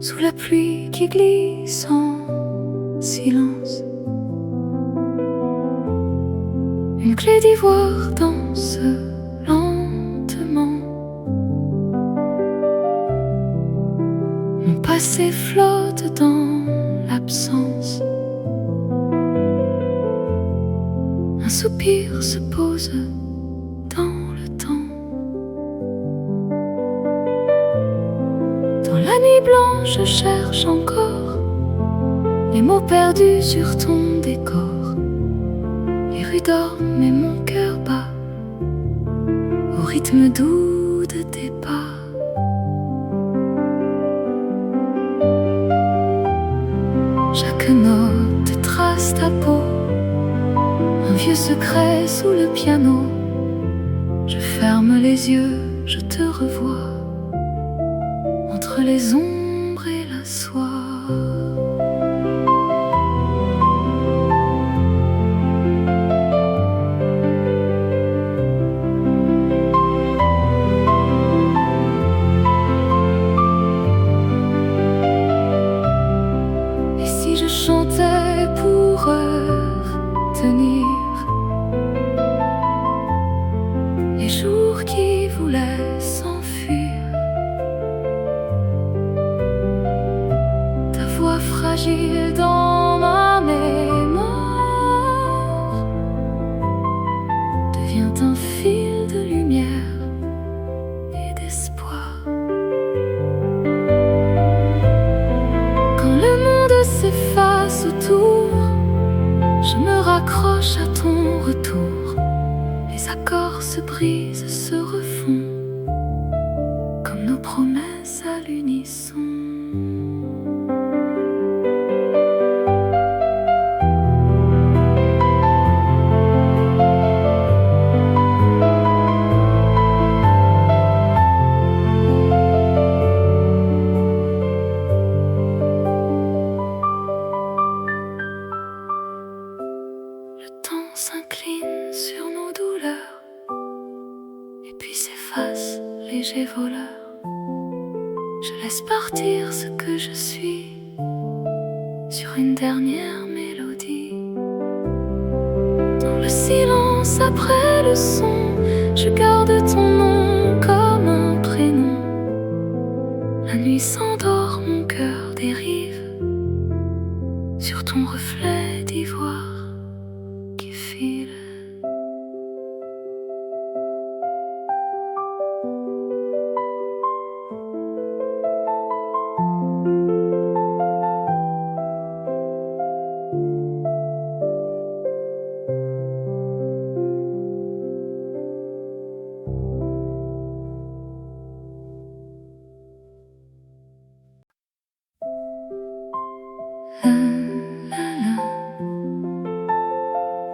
sous la pluie qui glisse en silence. Une clé d'ivoire danse lentement. Mon passé flotte dans l'absence. Un soupir se pose dans le temps. Dans la nuit blanche, je cherche encore les mots perdus sur ton décor. Les rues dorment et mon cœur bat au rythme doux de tes pas. Chaque note trace ta peau, un vieux secret sous le piano. Je ferme les yeux, je te revois entre les ombres et la soie. Et si je chantais pour retenir les jours qui voulaient s'enfuir, ta voix fragile dans ma mémoire devient un fil de lumière et d'espoir. Quand le monde s'efface autour, je me raccroche à ton retour. Les accords se brisent, se refont comme nos promesses à l'unisson. Le temps s'incline sur nos douleurs et puis s'efface, léger voleur. Je laisse partir ce que je suis sur une dernière mélodie. Dans le silence après le son, je garde ton nom comme un prénom. La nuit s'endort, mon cœur dérive sur ton reflet d'ivoire qui file.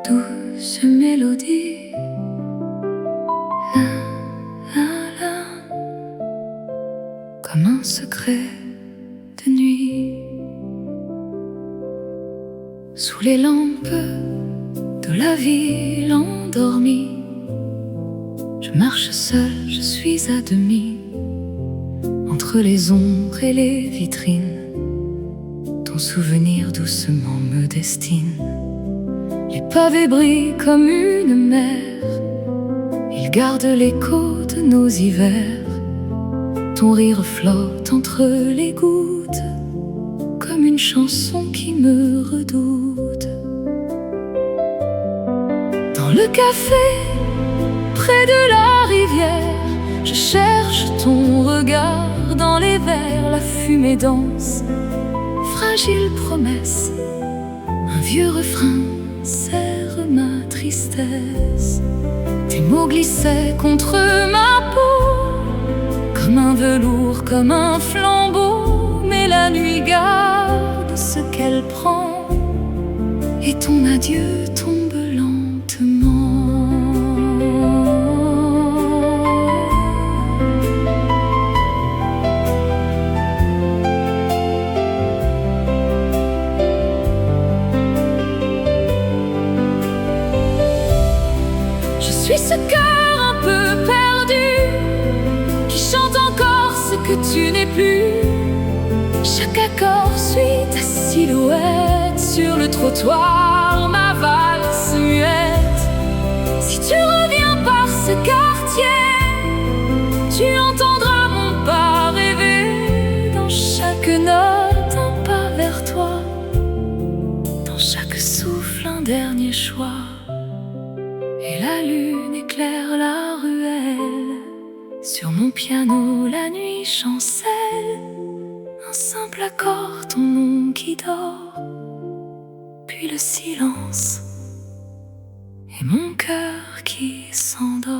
Douce mélodie, la, la, la, comme un secret de nuit. Sous les lampes de la ville endormie, je marche seul, je suis à demi entre les ombres et les vitrines. Ton souvenir doucement me destine. Les pavés brillent comme une mer, ils gardent l'écho de nos hivers. Ton rire flotte entre les gouttes, comme une chanson qui me redoute. Dans le café, près de la rivière, je cherche ton regard dans les verres. La fumée danse, fragile promesse, un vieux refrain serre ma tristesse. Tes mots glissaient contre ma peau, comme un velours, comme un flambeau. Mais la nuit garde ce qu'elle prend, et ton adieu tombe lentement. Je suis ce cœur un peu perdu qui chante encore ce que tu n'es plus. Chaque accord suit ta silhouette sur le trottoir, ma valse muette. Si tu reviens par ce quartier, tu entendras mon pas rêver. Dans chaque note, un pas vers toi, dans chaque souffle, un dernier choix. Et la lune éclaire la ruelle. Sur mon piano, la nuit chancelle. Un simple accord, ton nom qui dort, puis le silence et mon cœur qui s'endort.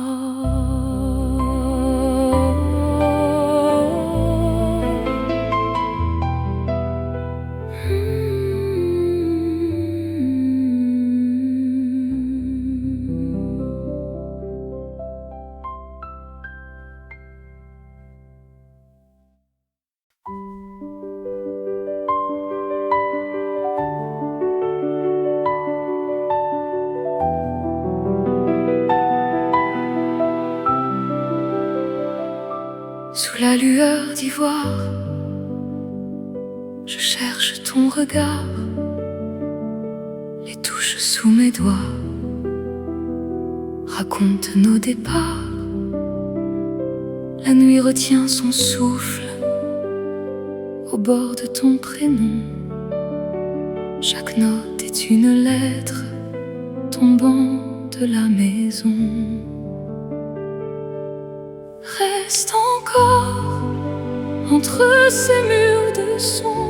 Sous la lueur d'ivoire, je cherche ton regard, les touches sous mes doigts racontent nos départs. La nuit retient son souffle au bord de ton prénom. Chaque note est une lettre tombant de la maison. Reste encore entre ces murs de son,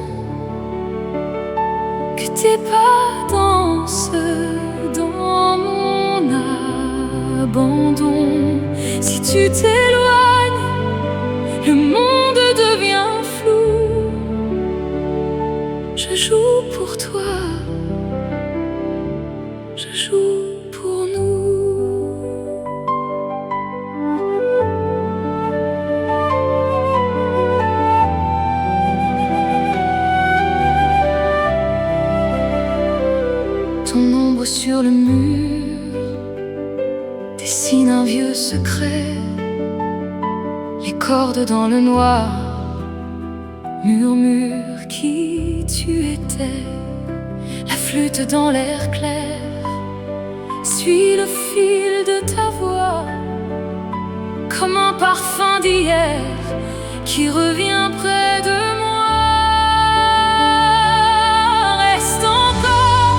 que tes pas dansent dans mon abandon. Si tu t'éloignes, le monde devient flou. Je joue pour toi, je joue pour nous. Ton ombre sur le mur dessine un vieux secret. Les cordes dans le noir murmurent qui tu étais. La flûte dans l'air clair suit le fil de ta voix, comme un parfum d'hier qui revient près de moi. Reste encore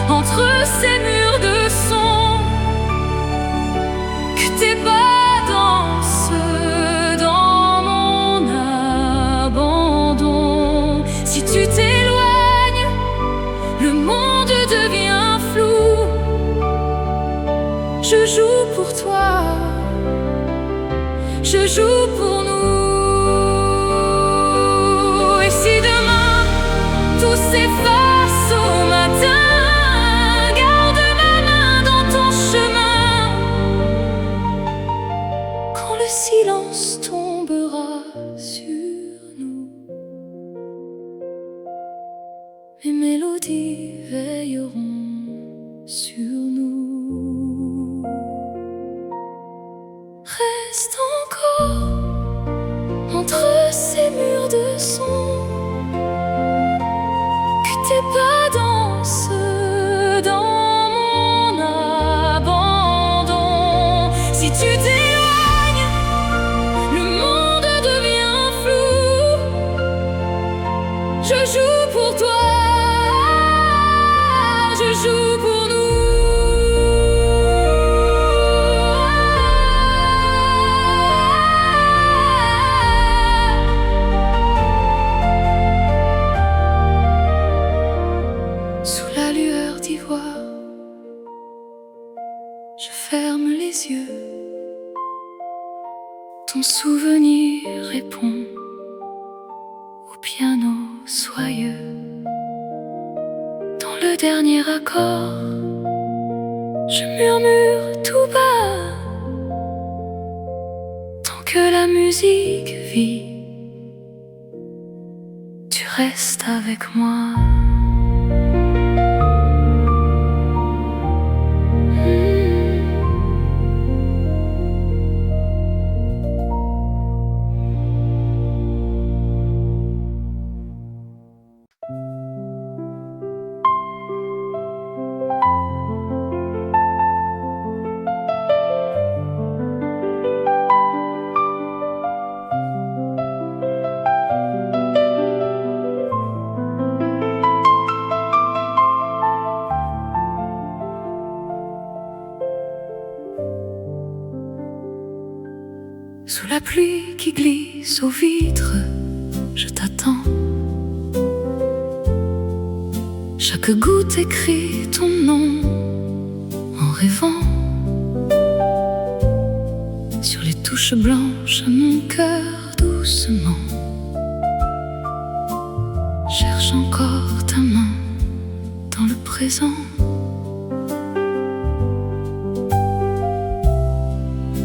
entre ces murs de son, que tes pas dansent dans mon abandon. Si tu t'éloignes, le monde devient flou. Je joue pour toi, je joue pour nous. Et si demain tout s'efface au matin, garde ma main dans ton chemin. Quand le silence tombera sur nous, mes mélodies veilleront sur nous. Reste encore entre ces murs de son, que tes pas dansent dans mon abandon. Si tu t'éloignes, le monde devient flou. Je joue pour toi, je joue pour nous. Je ferme les yeux, ton souvenir répond au piano soyeux. Dans le dernier accord, je murmure tout bas. Tant que la musique vit, tu restes avec moi. mise aux vitres, je t'attends. Chaque goutte écrit ton nom en rêvant. Sur les touches blanches, mon cœur doucement cherche encore ta main dans le présent.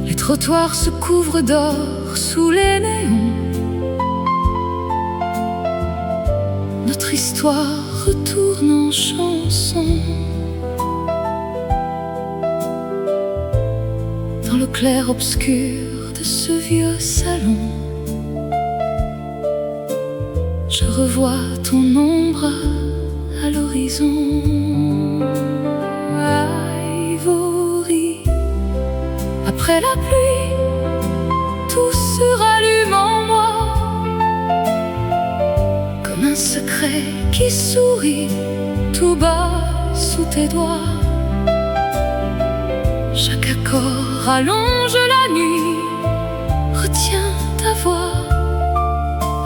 Les trottoirs se couvrent d'or sous les néons. Notre histoire retourne en chanson. Dans le clair-obscur de ce vieux salon, je revois ton ombre à l'horizon. Ivory, après la pluie, tout se rallume en moi, comme un secret qui sourit tout bas sous tes doigts. Chaque accord allonge la nuit, retiens ta voix.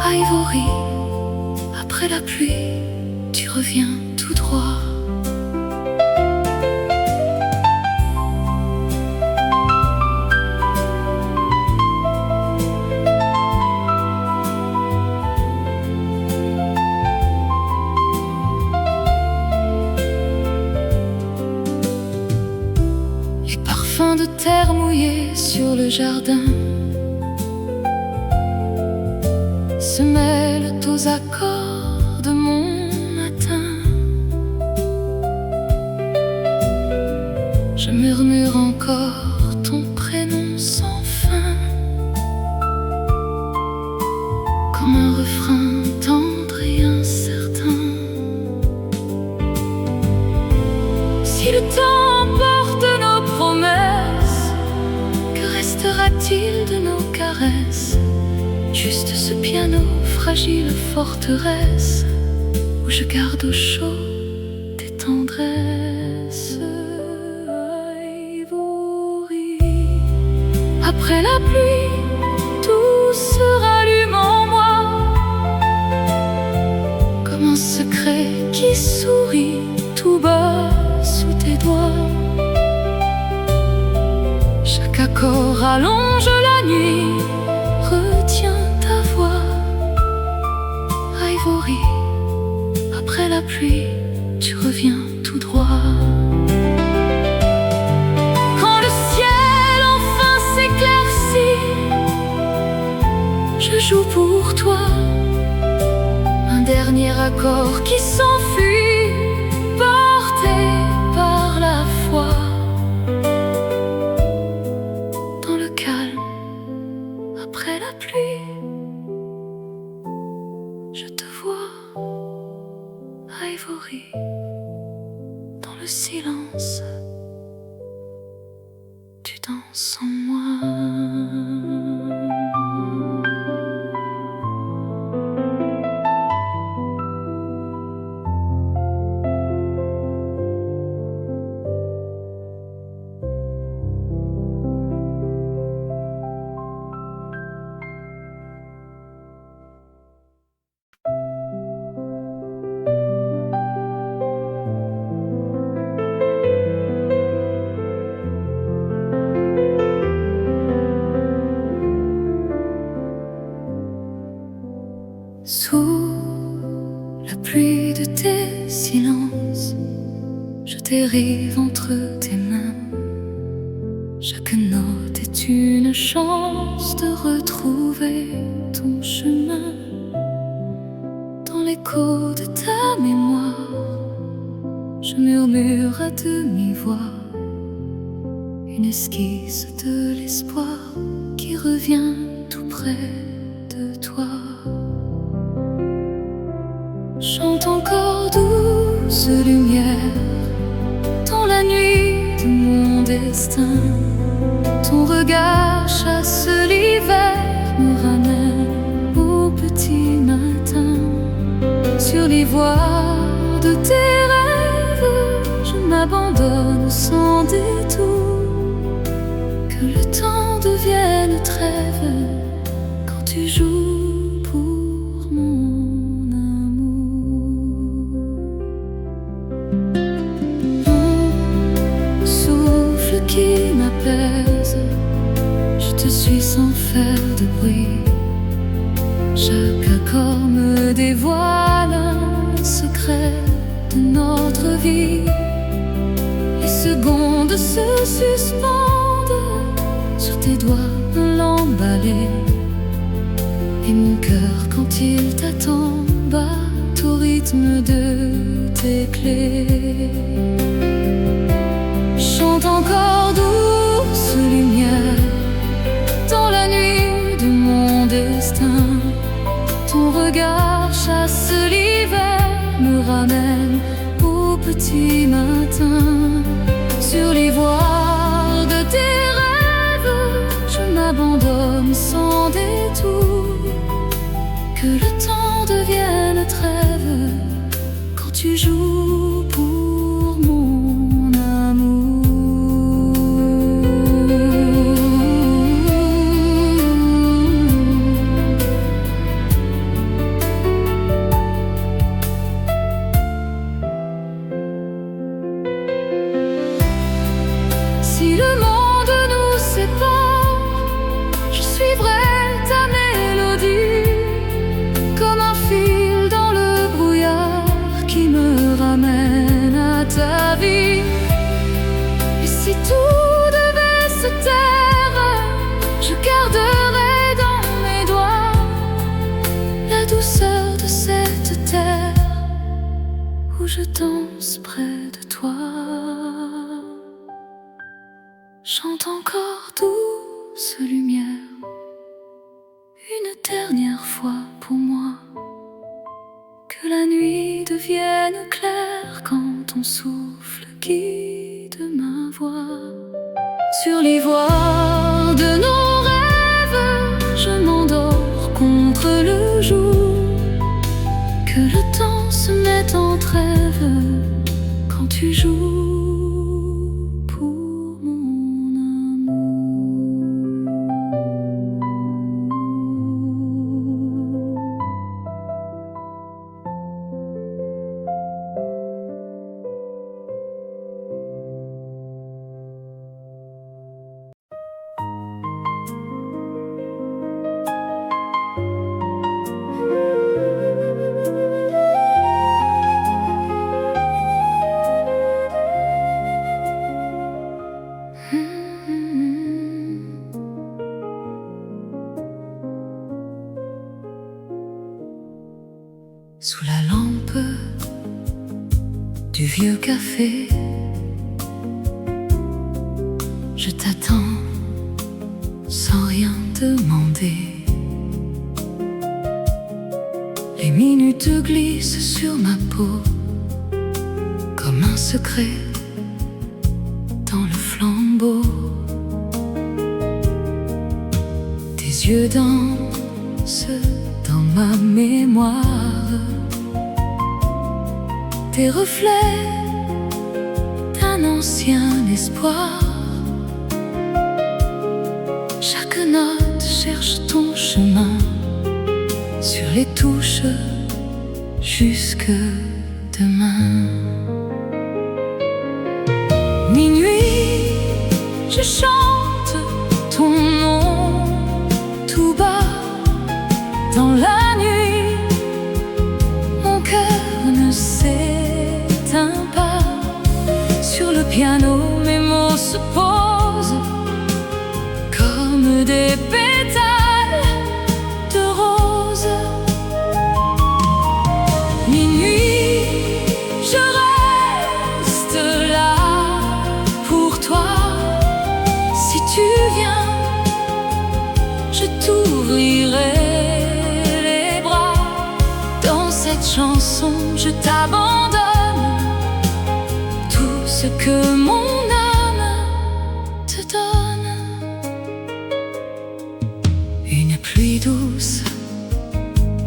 Ivory, après la pluie, tu reviens tout droit. Les parfums de terre mouillée sur le jardin se mêlent aux accords de mon matin. Je murmure encore ton prénom sans fin, comme un refrain tendre et incertain. Si le temps emporte nos promesses, que restera-t-il de nos caresses? Juste ce piano, fragile forteresse, où je garde au chaud tes tendresses. Ivory, après la pluie, tout se rallume en moi, comme un secret qui sourit tout bas sous tes doigts. Chaque accord allonge la nuit, retiens ta voix. Ivory, après la pluie, tu reviens tout droit. Quand le ciel enfin s'éclaircit, je joue pour toi un dernier accord qui s'enfuit, porté par la foi. Dans le calme, après la pluie, je te vois, Ivory, dans le silence, tu danses en moi. Sous la pluie de tes silences, je dérive entre tes mains. Chaque note est une chance de retrouver ton chemin. Dans l'écho de ta mémoire, je murmure à demi-voix une esquisse de l'espoir qui revient tout près de toi. Chante encore douce lumière dans la nuit de mon destin. Ton regard chasse l'hiver, me ramène au petit matin. Sur l'ivoire de tes rêves, je m'abandonne sans détour. Que le temps devienne trêve quand tu joues Chaque accord me dévoile un secret de notre vie. Les secondes se suspendent sur tes doigts l'emballé. Et mon cœur, quand il t'attend, bat au rythme de tes clés. Chante encore douce lumière dans la nuit de mon destin. Ton regard chasse l'hiver, me ramène au petit matin. Sur l'ivoire de tes rêves, je m'abandonne sans détour. Que le temps devienne trêve quand tu joues pour mon amour. Si le monde nous sépare, je suivrai ta mélodie comme un fil dans le brouillard qui me ramène à ta vie. Et si tout devait se taire, je garderai dans mes doigts la douceur de cette terre où je danse près de toi. Chante encore douce lumière, une dernière fois pour moi. Que la nuit devienne claire quand ton souffle guide ma voix. Sur l'ivoire de nos rêves, je m'endors contre le jour. Que le temps se mette en trêve quand tu joues. Sous la lampe du vieux café, je t'attends sans rien demander. Les minutes glissent sur ma peau comme un secret dans le flambeau. Tes yeux dansent dans ma mémoire. Tes reflets d'un ancien espoir. Chaque note cherche ton chemin sur les touches jusque demain. Minuit, je chante ton nom tout bas dans la nuit. Mon cœur ne s'éteint pas. Sur le piano, mes mots se posent comme des pétales de rose. Minuit, je reste là pour toi. Si tu viens, je t'ouvrirai les bras. Dans cette chanson, je t'abandonne tout ce que mon âme te donne. Une pluie douce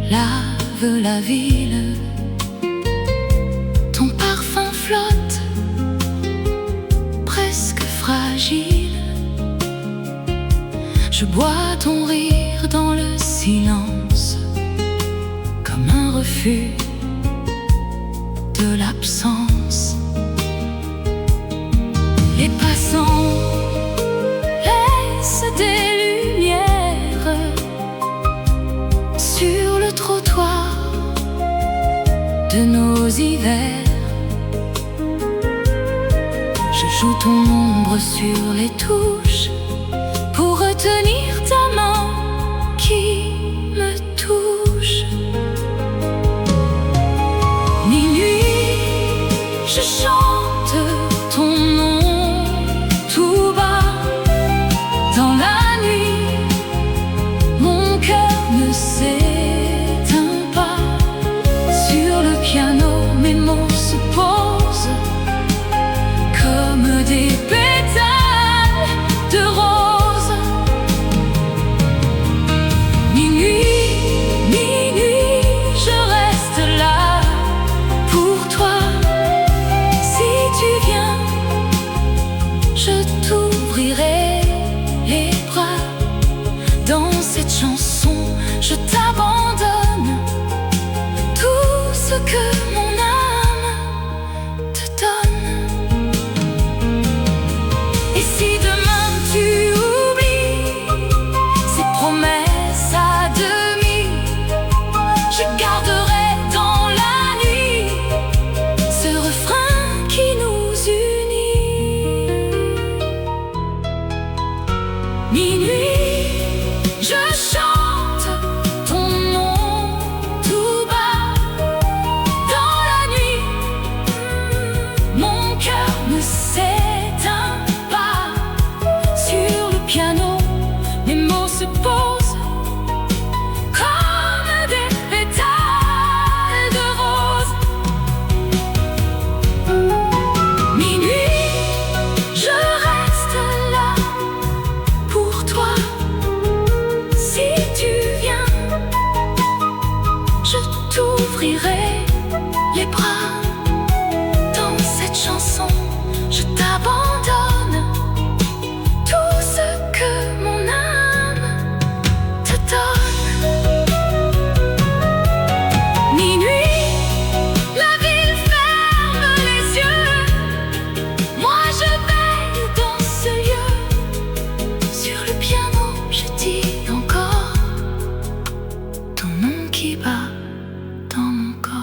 lave la ville. Ton parfum flotte, presque fragile. Je bois ton rire dans le silence, comme un refus de l'absence. Les passants laissent des lumières sur le de nos hivers. Je joue ton ombre sur les touches pour retenir ta main qui me touche. Minuit, je chante ton nom tout bas. Dans la nuit, mon cœur ne s'éteint pas. Sur le piano, mes mots se posent comme des pétales de rose. Minuit, minuit, je reste là pour toi. Si tu viens, je t'ouvrirai les bras. Dans cette chanson, je t'abandonne tout ce que mon âme te donne. Et si demain tu oublies ces promesses à demi, je garderai dans la nuit ce refrain qui nous unit. Minuit, je chante ton nom tout bas. Dans la nuit, mon cœur ne s'éteint pas. Sur le piano, mes mots se posent comme des pétales de rose. Minuit, je reste là pour toi. Si tu viens, je t'ouvrirai les bras. Dans cette chanson, je t'abandonne tout ce que mon âme te donne. Minuit, la ville ferme les yeux. Moi je veille dans ce lieu. Sur le piano, je dis encore ton nom qui bat dans mon corps.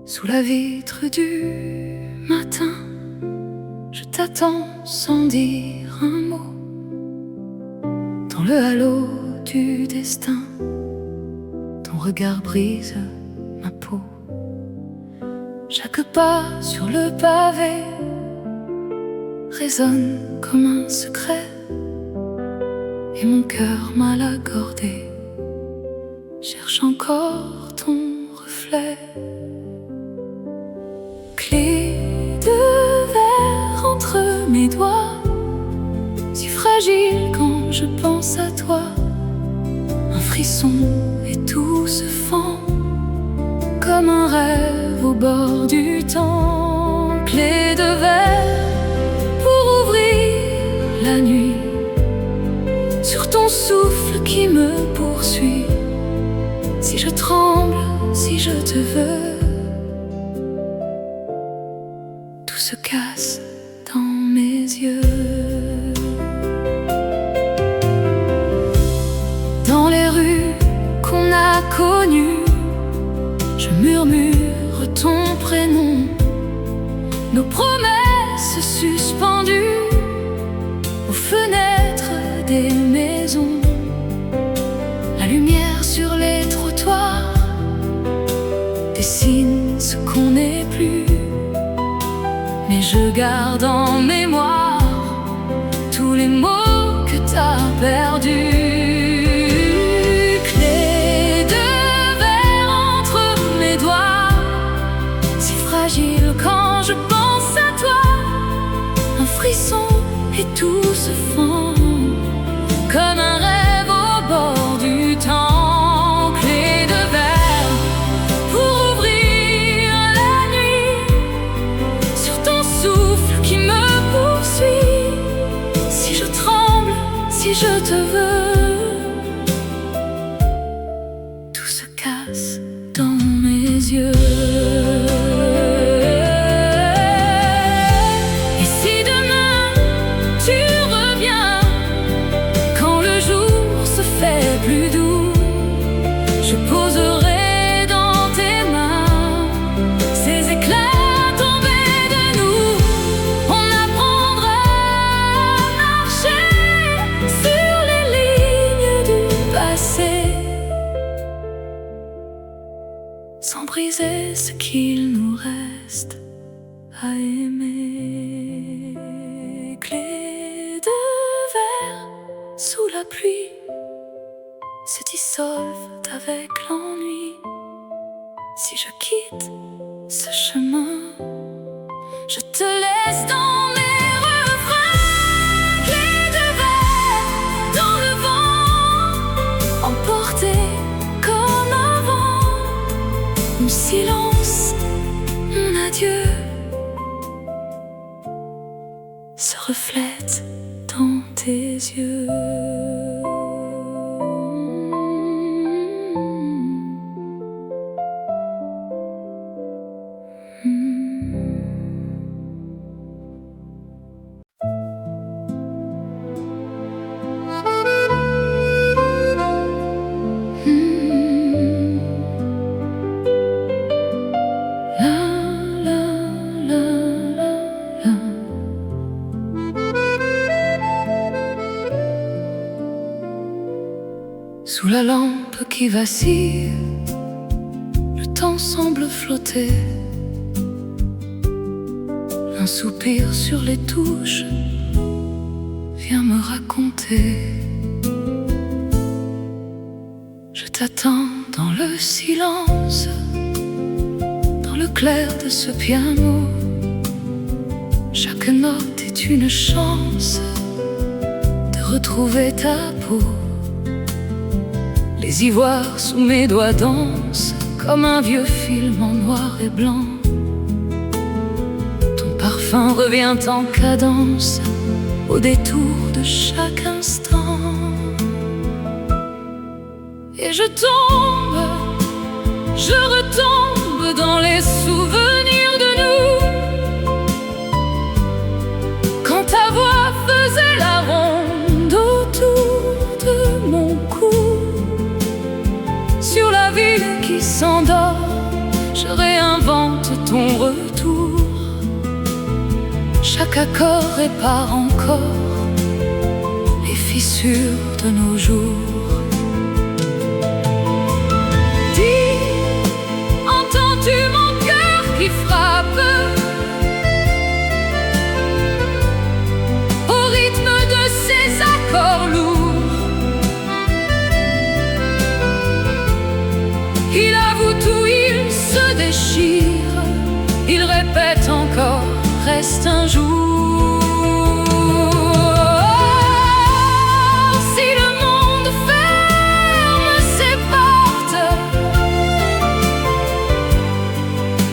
Sous la vitre du matin, je t'attends sans dire un mot. Dans le halo du destin, ton regard brise ma peau. Chaque pas sur le pavé résonne comme un secret, et mon cœur mal accordé cherche encore ton reflet. Clé de verre entre mes doigts, si fragile quand je pense à toi. Un frisson et tout se fend comme un rêve au bord du temps. Clé de verre pour ouvrir la nuit, sur ton souffle qui me poursuit. Si je tremble, si je te veux, tout se casse dans mes yeux. Dans les rues qu'on a connues, je murmure ton prénom. Nos promesses suspendues aux fenêtres des maisons. La lumière sur les trottoirs dessine ce qu'on n'est plus. Mais je garde en mémoire tous les mots que t'as perdus. Clé de verre entre mes doigts, si fragile quand je pense à toi. Un frisson et tout se fend comme un rêve au bord du temps. Clé de verre pour ouvrir la nuit, sur ton souffle je te veux. Tout se casse dans mes yeux. Et si demain tu reviens, quand le jour se fait plus doux, je poserai dans tes mains ces éclats tombés de nous. On apprendra à marcher sur les lignes du passé, sans briser ce qu'il nous reste à aimer. Clés de verre sous la pluie se dissolvent avec l'ennui. Si je quitte ce chemin, je te laisse dans mes refrains. Clés de verre dans le vent, emporté comme avant. Mon silence, mon adieu se reflète dans tes yeux. Sous la lampe qui vacille, le temps semble flotter. Un soupir sur les touches vient me raconter. Je t'attends dans le silence, dans le clair de ce piano. Chaque note est une chance de retrouver ta peau. Les ivoires sous mes doigts dansent comme un vieux film en noir et blanc. Ton parfum revient en cadence au détour de chaque instant. Et je tombe, je retombe dans les souvenirs de nous, quand ta voix faisait la ronde autour de mon cou. Sur la ville qui s'endort, je réinvente ton retour. Chaque accord répare encore les fissures de nos jours. Dis, entends-tu mon cœur qui frappe au rythme de ces accords lourds? Il avoue tout, il se déchire, il répète encore, reste un jour. Si le monde ferme ses portes,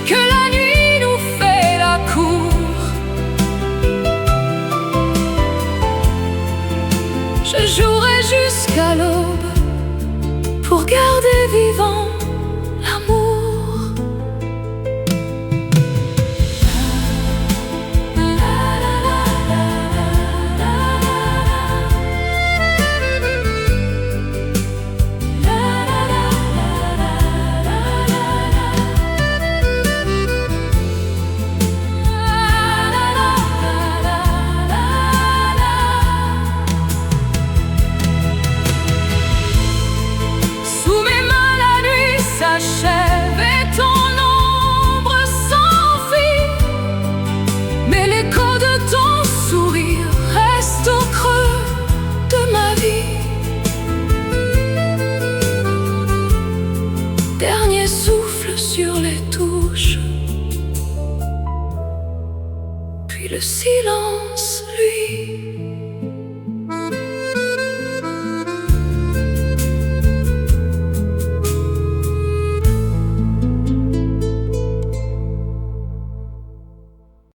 que la nuit nous fait la cour, je jouerai jusqu'à l'aube pour garder vivant l'amour. Sur les touches, puis le silence, lui,